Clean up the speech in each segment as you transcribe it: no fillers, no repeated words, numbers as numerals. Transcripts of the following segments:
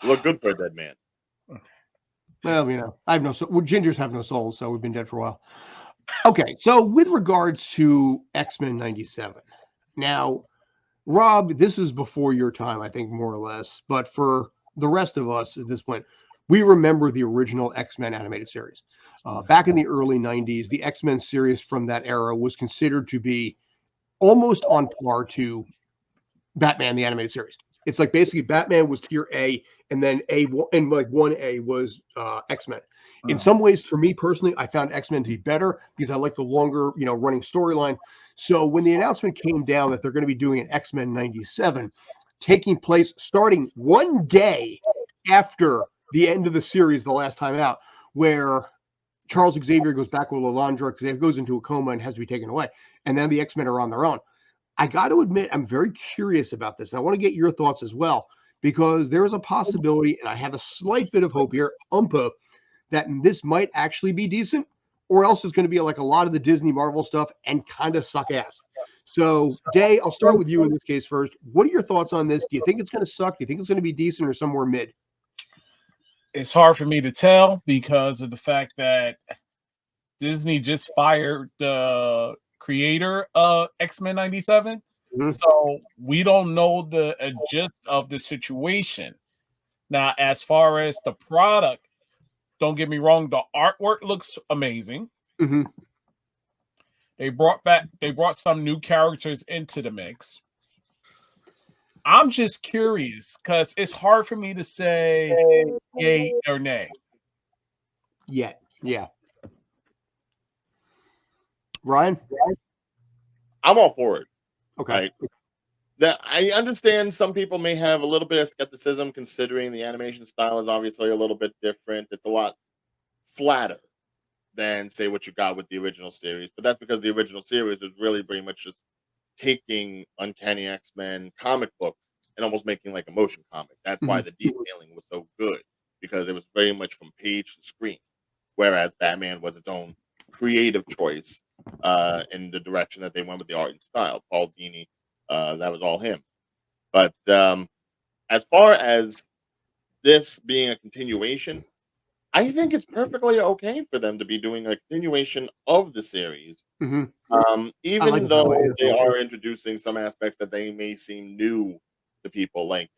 Look good for a dead man. Well, I have no soul. Well, gingers have no souls, so we've been dead for a while. Okay, so with regards to X-Men 97, now, Rob, this is before your time, I think, more or less. But for the rest of us at this point, we remember the original X-Men animated series. Back in the early 90s, the X-Men series from that era was considered to be almost on par to Batman the animated series. It's like basically Batman was tier A, and then and like 1A was X-Men. In some ways, for me personally, I found X-Men to be better because I like the longer, running storyline. So when the announcement came down that they're going to be doing an X-Men 97 taking place starting one day after the end of the series the last time out, where Charles Xavier goes back with Lilandra, Xavier goes into a coma and has to be taken away, and then the X-Men are on their own. I got to admit, I'm very curious about this, and I want to get your thoughts as well, because there is a possibility, and I have a slight bit of hope here, that this might actually be decent, or else it's going to be like a lot of the Disney Marvel stuff and kind of suck ass. So, Day, I'll start with you in this case first. What are your thoughts on this? Do you think it's going to suck? Do you think it's going to be decent or somewhere mid? It's hard for me to tell because of the fact that Disney just fired the creator of X-Men 97. Mm-hmm. So we don't know the gist of the situation. Now, as far as the product, don't get me wrong, the artwork looks amazing. Mm-hmm. They brought some new characters into the mix. I'm just curious because it's hard for me to say yay or nay. Yeah. Ryan? I'm all for it. Okay. That I understand some people may have a little bit of skepticism considering the animation style is obviously a little bit different. It's a lot flatter than, say, what you got with the original series. But that's because the original series was really pretty much just taking Uncanny X-Men comic books and almost making like a motion comic. That's why the detailing was so good, because it was very much from page to screen. Whereas Batman was its own creative choice in the direction that they went with the art and style. Paul Dini, that was all him. But as far as this being a continuation, I think it's perfectly okay for them to be doing a continuation of the series. Mm-hmm. Even though they are introducing some aspects that they may seem new to people, like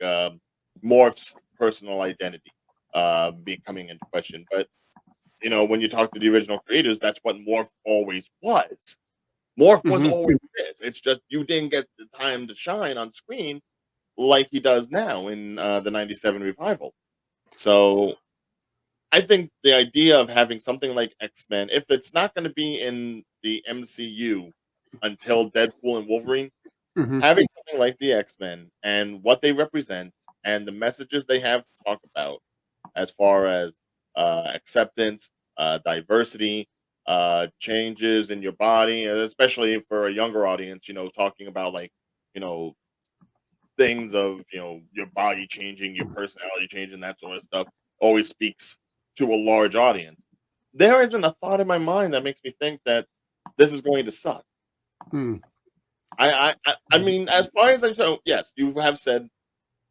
Morph's personal identity coming into question. But, when you talk to the original creators, that's what Morph always was. Morph was always this. It's just you didn't get the time to shine on screen like he does now in the 97 revival. So I think the idea of having something like X-Men, if it's not going to be in the MCU until Deadpool and Wolverine, having something like the X-Men and what they represent and the messages they have to talk about as far as acceptance, diversity, changes in your body, especially for a younger audience, talking about things of, your body changing, your personality changing, that sort of stuff always speaks to a large audience. There isn't a thought in my mind that makes me think that this is going to suck. I mean, as far as I know, yes, you have said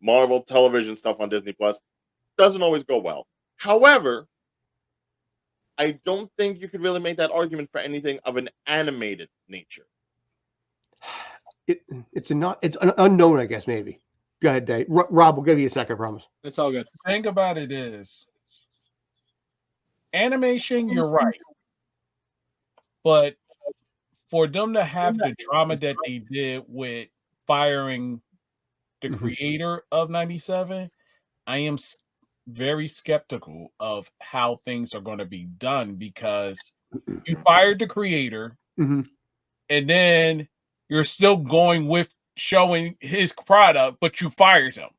Marvel television stuff on Disney Plus doesn't always go well. However, I don't think you could really make that argument for anything of an animated nature. It's an unknown, I guess, maybe. Go ahead, Dave. Rob, we'll give you a second, I promise. It's all good. The thing about it is, animation, you're right. But for them to have the drama that they did with firing the creator of 97, I am very skeptical of how things are going to be done, because you fired the creator and then you're still going with showing his product, but you fired him.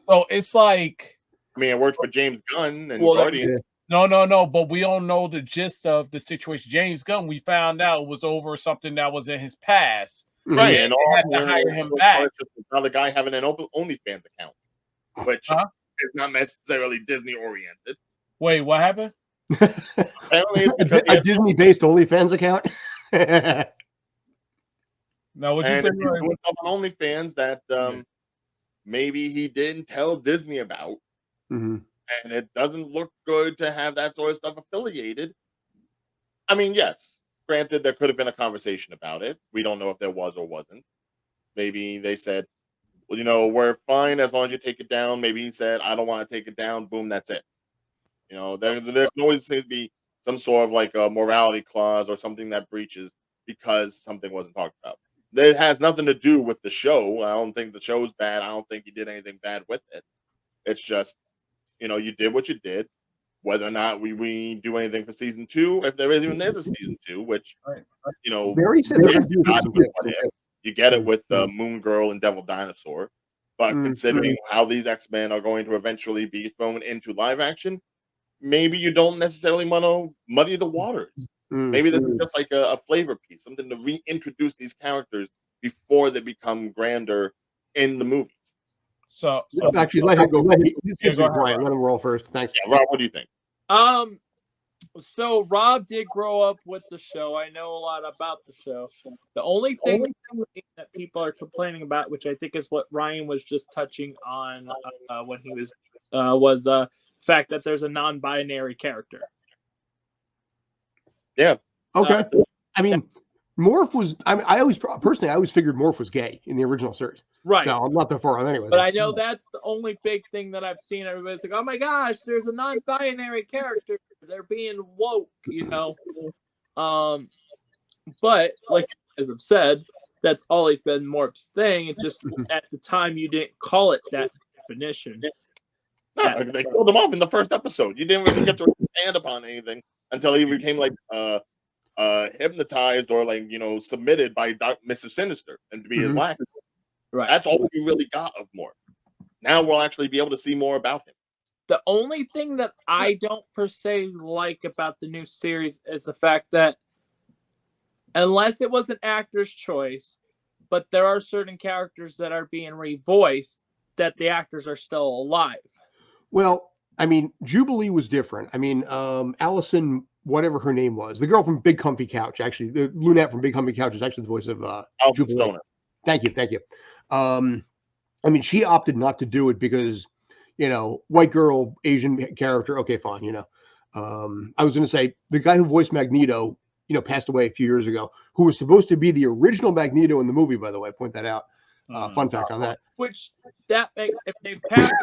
So it's like, I mean, it worked for James Gunn and Guardian. No, but we don't know the gist of the situation. James Gunn, we found out, was over something that was in his past. Right, and they had to hire him back. Now the guy having an OnlyFans account, which is not necessarily Disney oriented. Wait, what happened? Apparently, it's because a Disney-based OnlyFans account. No, what you and said? Doing stuff on OnlyFans that maybe he didn't tell Disney about. hmm and it doesn't look good to have that sort of stuff affiliated. I mean, yes, granted, there could have been a conversation about it. We don't know if there was or wasn't. Maybe they said, well, we're fine as long as you take it down. Maybe he said, I don't want to take it down. Boom, that's it. There can always seem to be some sort of like a morality clause or something that breaches because something wasn't talked about. It has nothing to do with the show. I don't think the show's bad. I don't think he did anything bad with it. It's just, you did what you did. Whether or not we do anything for season 2, if there is a season 2, which, Right. They already said they're going to do God, season 2. you get it with Moon Girl and Devil Dinosaur. But considering how these X-Men are going to eventually be thrown into live action, maybe you don't necessarily want to muddy the waters. Maybe this is just like a flavor piece, something to reintroduce these characters before they become grander in the movies. So Actually, let him go. Brian. Rob. Let him roll first. Thanks. Yeah, Rob, what do you think? So Rob did grow up with the show. I know a lot about the show. The only thing that people are complaining about, which I think is what Ryan was just touching on when he was the fact that there's a non-binary character. Yeah. Okay. I mean, Morph was. I always figured Morph was gay in the original series. Right. So I'm not that far on anyway. But I know that's the only big thing that I've seen. Everybody's like, "Oh my gosh, there's a non-binary character. They're being woke," But like as I've said, that's always been Morph's thing. It just at the time you didn't call it that definition. No, they killed him off in the first episode. You didn't really get to expand upon anything until he became like hypnotized or like submitted by Mr. Sinister and to be his lackey. Right. That's all we really got of Morph. Now we'll actually be able to see more about him. The only thing that I don't per se like about the new series is the fact that unless it was an actor's choice, but there are certain characters that are being revoiced that the actors are still alive. Well, I mean, Jubilee was different. I mean, Allison, whatever her name was, the girl from Big Comfy Couch, actually, the Lunette from Big Comfy Couch is actually the voice of Alfred Jubilee. Stoner. Thank you. I mean, she opted not to do it because, white girl, Asian character. Okay, fine. I was going to say the guy who voiced Magneto, passed away a few years ago, who was supposed to be the original Magneto in the movie, by the way. I point that out. Fun fact on that. Which that makes, if they passed,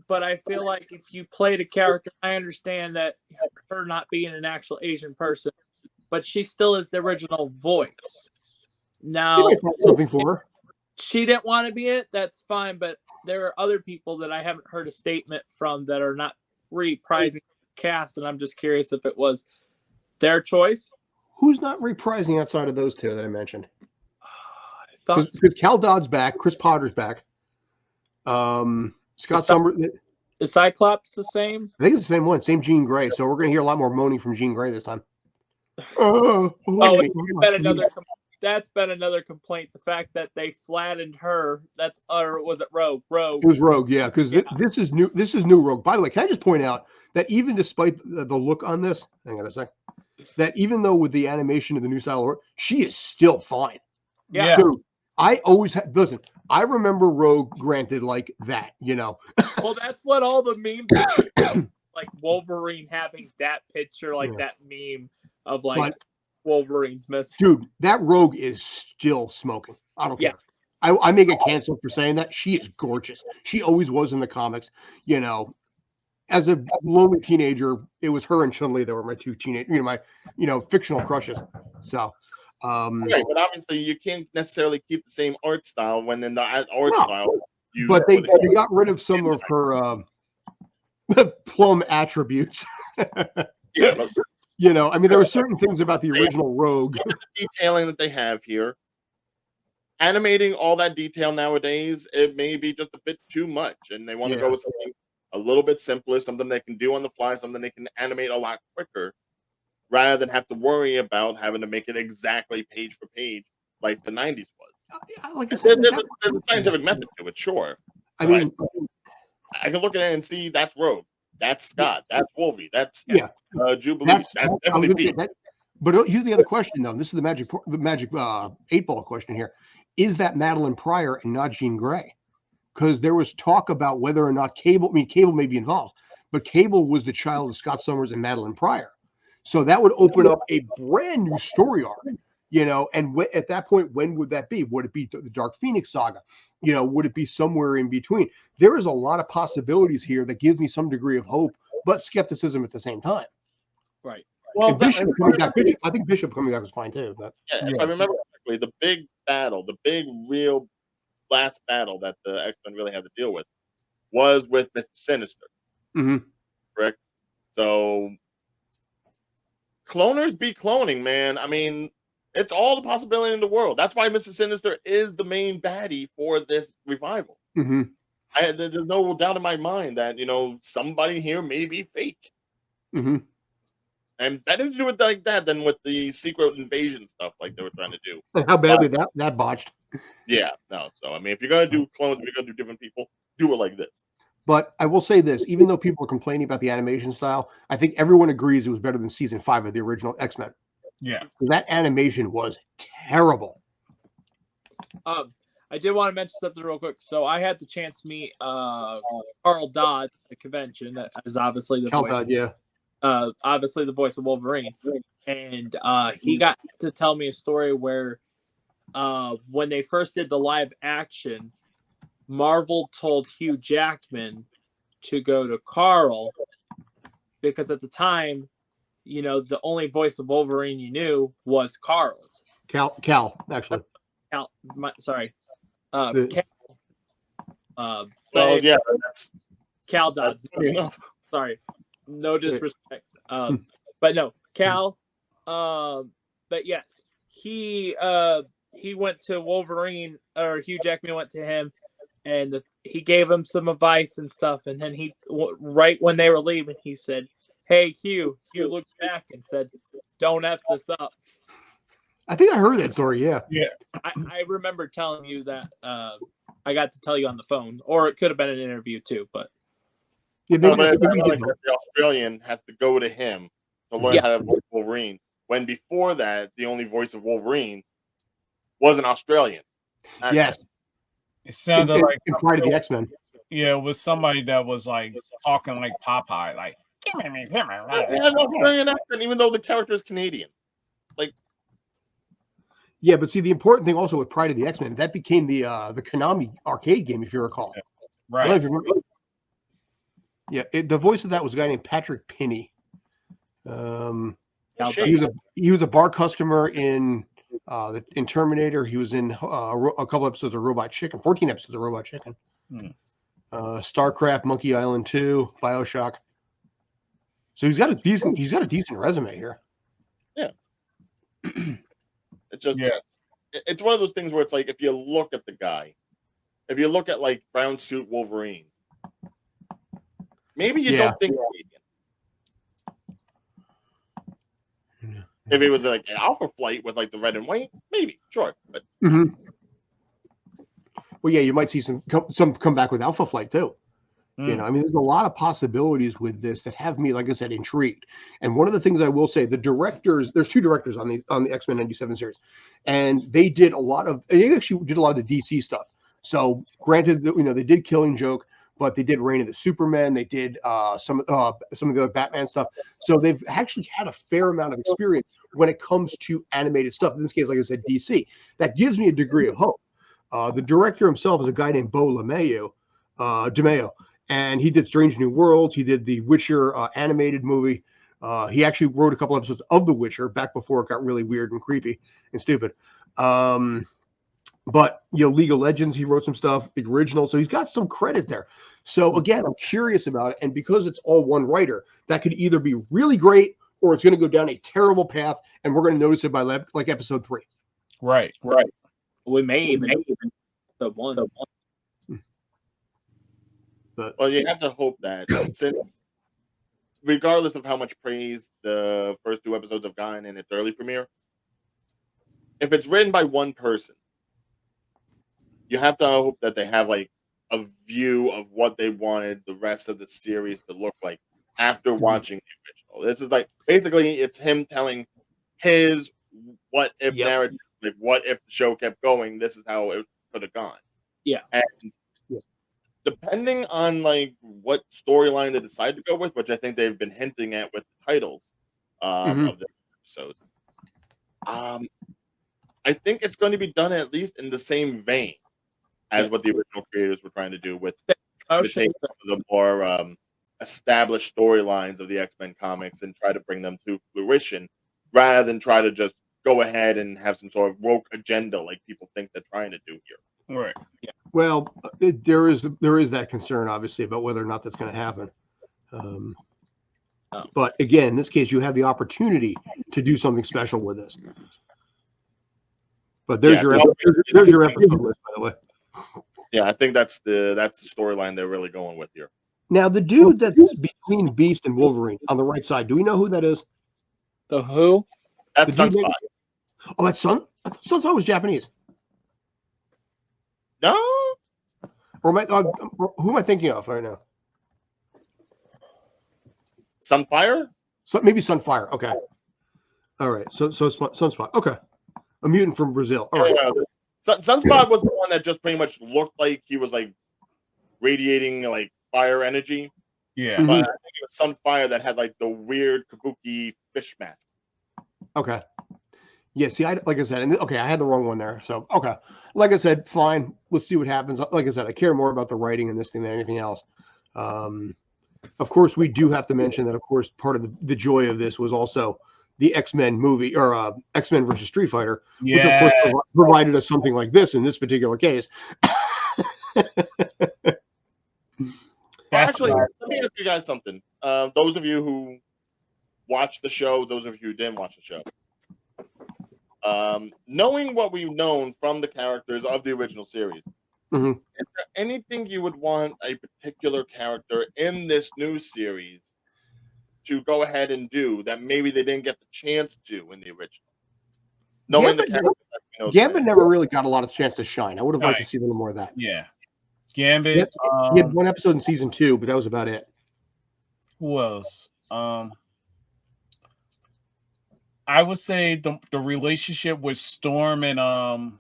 but I feel like if you played a character, I understand that her not being an actual Asian person, but she still is the original voice. Now, something for her. She didn't want to be it. That's fine, but there are other people that I haven't heard a statement from that are not reprising the cast, and I'm just curious if it was their choice. Who's not reprising outside of those two that I mentioned? Because Cal Dodd's back, Chris Potter's back. Scott Summers. Is Cyclops the same? I think it's the same one, same Jean Grey. So we're going to hear a lot more moaning from Jean Grey this time. That's been another complaint. The fact that they flattened her. Or was it Rogue? It was Rogue, yeah. Because this is new. This is new Rogue. By the way, can I just point out that even despite the look on this, hang on a sec, that even though with the animation of the new style, she is still fine. Yeah. Dude, I always listen. I remember Rogue, granted, like that. Well, that's what all the memes are, like Wolverine having that picture, like that meme of like Wolverine's missing. Dude, that Rogue is still smoking. I don't care. I may get canceled for saying that. She is gorgeous. She always was in the comics. As a lonely teenager, it was her and Chun-Li that were my two teenage, my fictional crushes. So. Right, but obviously you can't necessarily keep the same art style when in the art style. But they got rid of some of her plum attributes. Yeah, I mean, there were certain things about the original Rogue. Look at the detailing that they have here. Animating all that detail nowadays, it may be just a bit too much, and they want to go with something a little bit simpler, something they can do on the fly, something they can animate a lot quicker, rather than have to worry about having to make it exactly page for page like the 90s was. Like I said, there's a scientific method to it, sure. I mean, I can look at it and see that's Rogue, that's Scott, that's Wolvie, that's Jubilee, that's definitely Pete. But here's the other question, though. This is the magic 8-ball question here. Is that Madeline Pryor and not Jean Grey? because there was talk about whether or not Cable. I mean, Cable may be involved, but Cable was the child of Scott Summers and Madeline Pryor, so that would open up a brand new story arc. And at that point, when would that be? Would it be the Dark Phoenix saga? Would it be somewhere in between? There is a lot of possibilities here that gives me some degree of hope, but skepticism at the same time. Right. Well, And Bishop coming back, I think Bishop coming back was fine too. But if I remember correctly, the big battle, the big real last battle that the X-Men really had to deal with was with Mr. Sinister. Mhm. Correct? So cloners be cloning, man. I mean, it's all the possibility in the world. That's why Mr. Sinister is the main baddie for this revival. Mhm. There's no doubt in my mind that, somebody here may be fake. Mhm. And better to do it like that than with the secret invasion stuff like they were trying to do. And how badly that botched. Yeah, no. So, I mean, if you're going to do clones, if you're going to do different people, do it like this. But I will say this, even though people are complaining about the animation style, I think everyone agrees it was better than season 5 of the original X-Men. Yeah. That animation was terrible. I did want to mention something real quick. So I had the chance to meet Carl Dodd at the convention. That is obviously the voice, obviously the voice of Wolverine, and he got to tell me a story where when they first did the live action, Marvel told Hugh Jackman to go to Carl because at the time, the only voice of Wolverine you knew was Carl's. Cal, actually. Sorry. The- Cal. Well, yeah, Cal Dodds. Sorry. No disrespect. But no, Cal. But yes, he went to Wolverine, or Hugh Jackman went to him, and he gave him some advice and stuff. And then right when they were leaving, he said, "Hey, Hugh." Hugh looked back and said, "Don't F this up." I think I heard that story. Yeah. Yeah. I remember telling you that. I got to tell you on the phone, or it could have been an interview too. But Yeah, no, maybe, but maybe it's he like did. the Australian has to go to him to learn how to voice Wolverine. When before that, the only voice of Wolverine was an Australian. Actually. Yes. It sounded like in Pride of the X-Men. Yeah, it was somebody that was like talking like Popeye, like He had an Australian accent, even though the character is Canadian. Yeah, but see, the important thing also with Pride of the X-Men, that became the Konami arcade game, if you recall. I don't know right. if you remember. Yeah, the voice of that was a guy named Patrick Pinney. He was a bar customer in Terminator. He was in a couple episodes of Robot Chicken, 14 episodes of Robot Chicken. StarCraft, Monkey Island 2, BioShock. So he's got a decent resume here. Yeah. It's just it's one of those things where it's like if you look at the guy, if you look at like brown suit Wolverine, maybe you don't think Canadian. If it was like an Alpha Flight with like the red and white, maybe, sure. But well, yeah, you might see some come back with Alpha Flight too. I mean, there's a lot of possibilities with this that have me, like I said, intrigued. And one of the things I will say, the directors, there's 2 directors on the X-Men 97 series, and they actually did a lot of the DC stuff. So granted, they did Killing Joke, but they did Reign of the Supermen. They did some of the other Batman stuff. So they've actually had a fair amount of experience when it comes to animated stuff. In this case, like I said, DC. That gives me a degree of hope. The director himself is a guy named Beau DeMaio. And he did Strange New Worlds. He did the Witcher animated movie. He actually wrote a couple episodes of The Witcher back before it got really weird and creepy and stupid. But League of Legends, he wrote some stuff, the original. So he's got some credit there. So again, I'm curious about it. And because it's all one writer, that could either be really great or it's going to go down a terrible path, and we're going to notice it by like episode 3. Right. We may even the one. But well, you have to hope that since, regardless of how much praise the first 2 episodes have gotten in its early premiere, if it's written by one person, you have to hope that they have like a view of what they wanted the rest of the series to look like after watching the original. This is like basically it's him telling his what if narrative, like what if the show kept going, this is how it could have gone. Yeah. And depending on like what storyline they decide to go with, which I think they've been hinting at with the titles Mhm. of the episodes. I think it's going to be done at least in the same vein as what the original creators were trying to do with Oh, to take some of the more established storylines of the X-Men comics and try to bring them to fruition, rather than try to just go ahead and have some sort of woke agenda like people think they're trying to do here. Right. Well, there is that concern, obviously, about whether or not that's going to happen. But again, in this case, you have the opportunity to do something special with this. But there's your episode list, by the way. Yeah, I think that's the storyline they're really going with here. Now, the dude that's between Beast and Wolverine on the right side, do we know who that is? The who? That's The dude Sunspot. Oh, that's Sun? I thought Sunspot was Japanese. No, Or who am I thinking of right now? Sunfire. Maybe Sunfire. Okay. All right. So Sunspot. Okay. A mutant from Brazil. All right. Sunspot was the one that just pretty much looked like he was like radiating like fire energy. Yeah. Mhm. But I think it was Sunfire that had like the weird kabuki fish mask. Okay. Yeah, see, like I said, I had the wrong one there. So, okay. Like I said, fine. Let's see what happens. Like I said, I care more about the writing in this thing than anything else. Of course, we do have to mention that, of course, part of the joy of this was also the X-Men movie, or X-Men versus Street Fighter, which, of course, provided us something like this in this particular case. Actually, let me ask you guys something. Those of you who watched the show, those of you who didn't watch the show, knowing what we've known from the characters of the original series, Mhm. is there anything you would want a particular character in this new series to go ahead and do that maybe they didn't get the chance to in the original? Knowing the characters that we know Gambit today. never really got a lot of chance to shine. I would have liked to see a little more of that. Yeah. Gambit. He had one episode in season 2, but that was about it. Who else? I would say the relationship with Storm and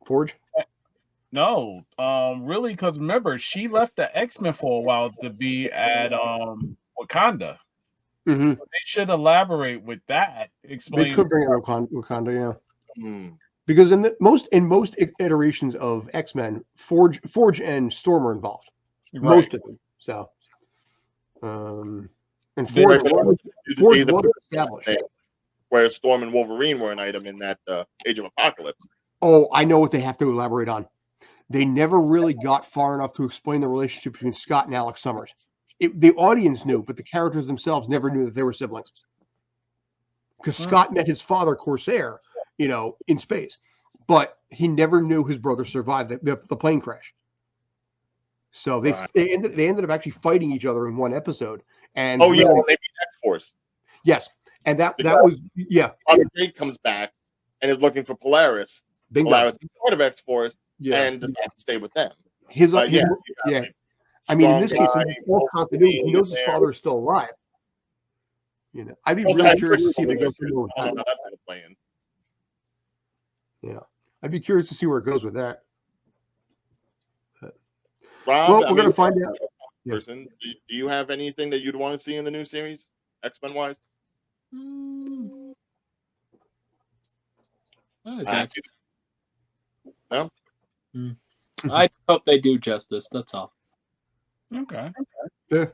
Forge? No, really, because remember, she left the X-Men for a while to be at Wakanda. Mm-hmm. So they should elaborate with that. Explain. They could bring in Wakanda, yeah. Hmm. Because in most iterations of X-Men, Forge and Storm are involved. Right. Most of them. So, and Forge was established. Where Storm and Wolverine were an item in that Age of Apocalypse. Oh, I know what they have to elaborate on. They never really got far enough to explain the relationship between Scott and Alex Summers. The audience knew, but the characters themselves never knew that they were siblings. Because Scott met his father, Corsair, in space. But he never knew his brother survived the plane crash. So they ended up actually fighting each other in one episode. And maybe X-Force. Yes. And that was, yeah. Jake comes back and is looking for Polaris. Bingo. Polaris is part of X-Force, yeah. and decides to stay with them. Yeah. I mean, in this case, it's all continuity. He knows his father is still alive. I'd be really curious to see they go through with that. Yeah, I'd be curious to see where it goes with that. Rob, we're gonna find out. Person, do you have anything that you'd want to see in the new series, X-Men wise? No. I hope they do justice. That's all. Okay. Yeah.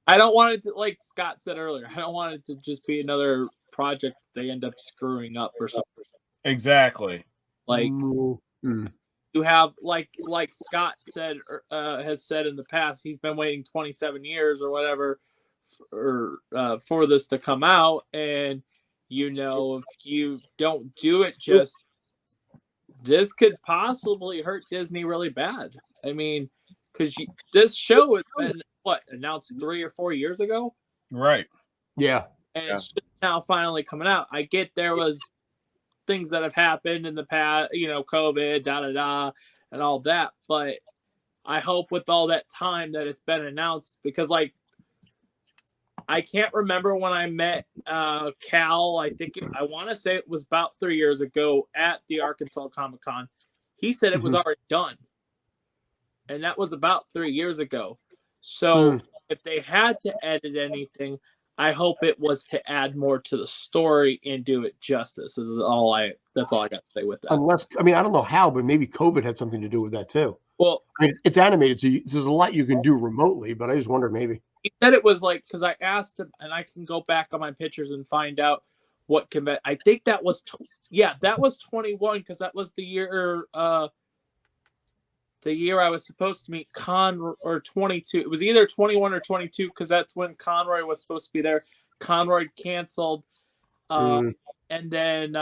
I don't want it to, like Scott said earlier, I don't want it to just be another project they end up screwing up or something. Exactly. Like Mm-hmm. you have like Scott said has said in the past, he's been waiting 27 years or whatever for this to come out, and if you don't do it, just this could possibly hurt Disney really bad. I mean, because this show has been announced 3 or 4 years ago, right? Yeah, and it's just now finally coming out. I get there was things that have happened in the past, COVID, and all that, but I hope with all that time that it's been announced, because I can't remember when I met Cal. I want to say it was about 3 years ago at the Arkansas Comic-Con. He said it was already done. and that was about 3 years ago. So Hmm. if they had to edit anything, I hope it was to add more to the story and do it justice. That's all I got to say with that. Unless, I mean, I don't know how, but maybe COVID had something to do with that too. Well, I mean, it's animated, so there's a lot you can do remotely, but I just wonder maybe. he said it was like, because I asked him, and I can go back on my pictures and find out what convention. I think that was, that was 21, because that was the year I was supposed to meet or 22. It was either 21 or 22, because that's when Conroy was supposed to be there. Conroy canceled, and then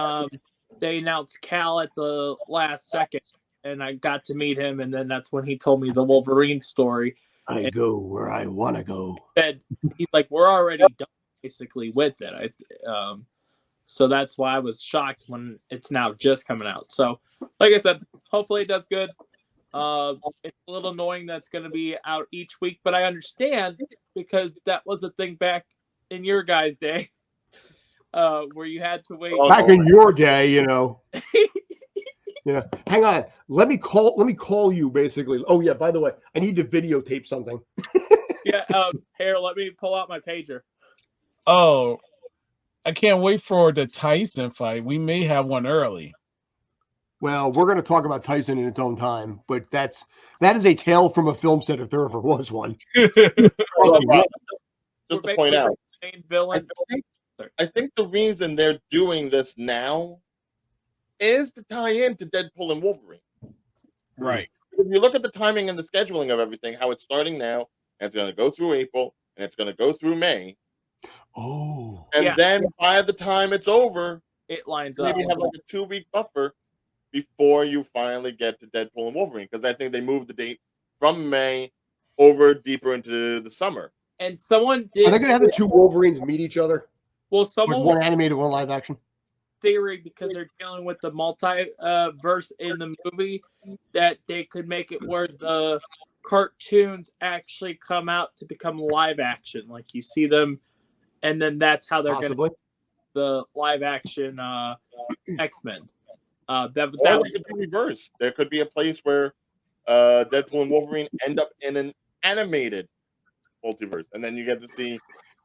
they announced Cal at the last second, and I got to meet him, and then that's when he told me the Wolverine story. I go where I want to go. He's like, we're already done basically with it. So that's why I was shocked when it's now just coming out. So, like I said, hopefully it does good. It's a little annoying that it's going to be out each week, but I understand because that was a thing back in your guys' day, where you had to wait. Back in your day, you know. Yeah. Hang on. Let me call you basically. Oh yeah, by the way, I need to videotape something. Yeah, here, let me pull out my pager. Oh, I can't wait for the Tyson fight. We may have one early. Well, we're going to talk about Tyson in its own time, but that is a tale from a film set if there ever was one. Just to point out, Main villain. I think the reason they're doing this now is to tie into Deadpool and Wolverine. Right. If you look at the timing and the scheduling of everything, how it's starting now, and it's going to go through April, and it's going to go through May. Oh. And then by the time it's over, it lines up. Maybe have like a 2-week buffer before you finally get to Deadpool and Wolverine, because I think they moved the date from May over deeper into the summer. And someone did. Are they going to have the two Wolverines meet each other? Well, someone one animated, one live action. Theory, because they're dealing with the multiverse in the movie, that they could make it where the cartoons actually come out to become live action, like you see them, and then that's how they're going to the live action X-Men. That could be reversed. There could be a place where Deadpool and Wolverine end up in an animated multiverse, and then you get to see.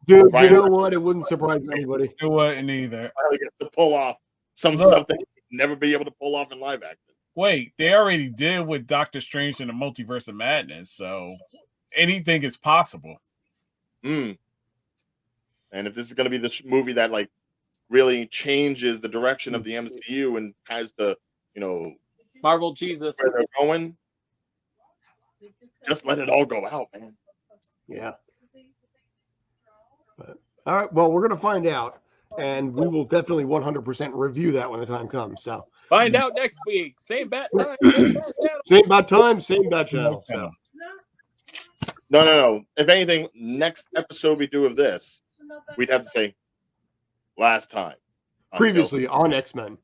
Dude, you know what? It wouldn't surprise anybody. It wouldn't either. Finally get to pull off some stuff that you'd never be able to pull off in live action. Wait, they already did with Doctor Strange in the Multiverse of Madness, so anything is possible. And if this is going to be the movie that like really changes the direction of the MCU and has the, Marvel Jesus where they're going, just let it all go out, man. Yeah. But, all right. Well, we're going to find out, and we will definitely 100% review that when the time comes. So find out next week. Same bat time. Same bat time. Same bat channel. So. No. If anything, next episode we do of this, we'd have to say last time. Previously on X-Men.